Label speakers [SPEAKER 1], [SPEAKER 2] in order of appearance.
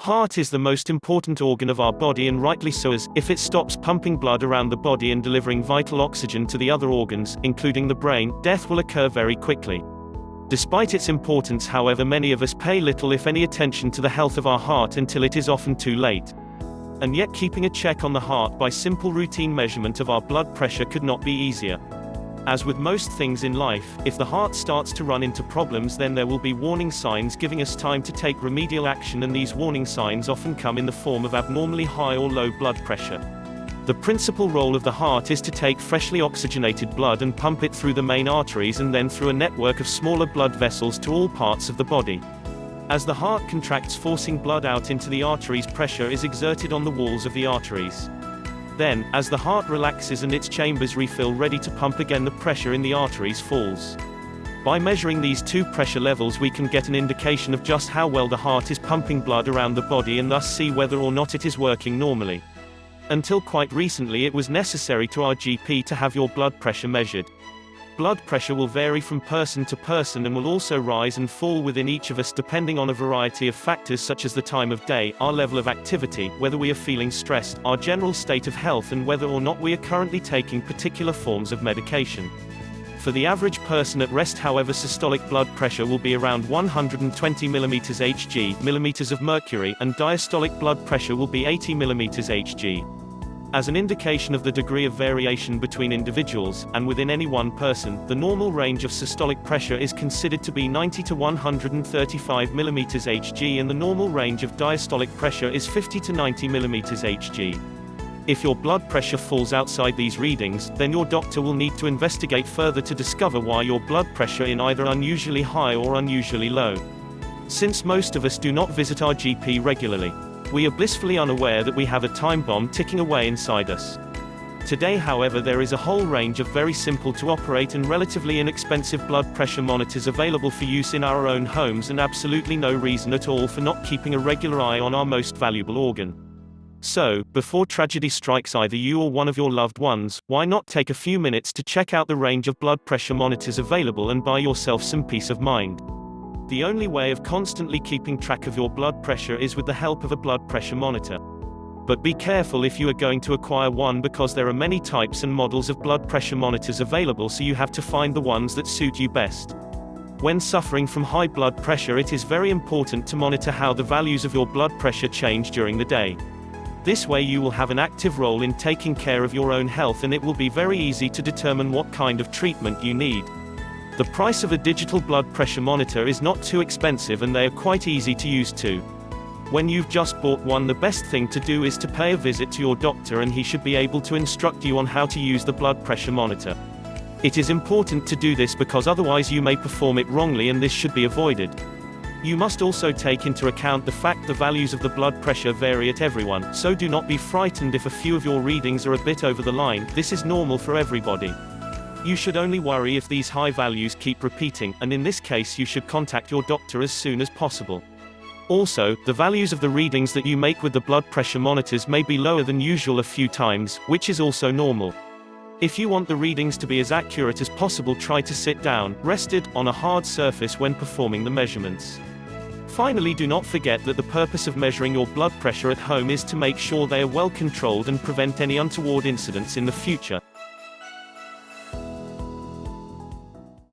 [SPEAKER 1] Heart is the most important organ of our body, and rightly so, as if it stops pumping blood around the body and delivering vital oxygen to the other organs, including the brain, death will occur very quickly. Despite its importance, however, many of us pay little if any attention to the health of our heart until it is often too late. And yet keeping a check on the heart by simple routine measurement of our blood pressure could not be easier. As with most things in life, if the heart starts to run into problems, then there will be warning signs giving us time to take remedial action, and these warning signs often come in the form of abnormally high or low blood pressure. The principal role of the heart is to take freshly oxygenated blood and pump it through the main arteries and then through a network of smaller blood vessels to all parts of the body. As the heart contracts, forcing blood out into the arteries, pressure is exerted on the walls of the arteries. Then, as the heart relaxes and its chambers refill ready to pump again, the pressure in the arteries falls. By measuring these two pressure levels, we can get an indication of just how well the heart is pumping blood around the body and thus see whether or not it is working normally. Until quite recently, it was necessary to our GP to have your blood pressure measured. Blood pressure will vary from person to person and will also rise and fall within each of us depending on a variety of factors such as the time of day, our level of activity, whether we are feeling stressed, our general state of health, and whether or not we are currently taking particular forms of medication. For the average person at rest, however, systolic blood pressure will be around 120 mm Hg, millimeters of mercury, and diastolic blood pressure will be 80 mm Hg. As an indication of the degree of variation between individuals, and within any one person, the normal range of systolic pressure is considered to be 90 to 135 mm Hg, and the normal range of diastolic pressure is 50 to 90 mm Hg. If your blood pressure falls outside these readings, then your doctor will need to investigate further to discover why your blood pressure is either unusually high or unusually low. Since most of us do not visit our GP regularly, we are blissfully unaware that we have a time bomb ticking away inside us. Today, however, there is a whole range of very simple to operate and relatively inexpensive blood pressure monitors available for use in our own homes, and absolutely no reason at all for not keeping a regular eye on our most valuable organ. So, before tragedy strikes either you or one of your loved ones, why not take a few minutes to check out the range of blood pressure monitors available and buy yourself some peace of mind. The only way of constantly keeping track of your blood pressure is with the help of a blood pressure monitor. But be careful if you are going to acquire one, because there are many types and models of blood pressure monitors available, so you have to find the ones that suit you best. When suffering from high blood pressure, it is very important to monitor how the values of your blood pressure change during the day. This way you will have an active role in taking care of your own health, and it will be very easy to determine what kind of treatment you need. The price of a digital blood pressure monitor is not too expensive, and they are quite easy to use too. When you've just bought one, the best thing to do is to pay a visit to your doctor, and he should be able to instruct you on how to use the blood pressure monitor. It is important to do this because otherwise you may perform it wrongly, and this should be avoided. You must also take into account the fact the values of the blood pressure vary at everyone, so do not be frightened if a few of your readings are a bit over the line. This is normal for everybody. You should only worry if these high values keep repeating, and in this case you should contact your doctor as soon as possible. Also, the values of the readings that you make with the blood pressure monitors may be lower than usual a few times, which is also normal. If you want the readings to be as accurate as possible, try to sit down, rested, on a hard surface when performing the measurements. Finally, do not forget that the purpose of measuring your blood pressure at home is to make sure they are well controlled and prevent any untoward incidents in the future.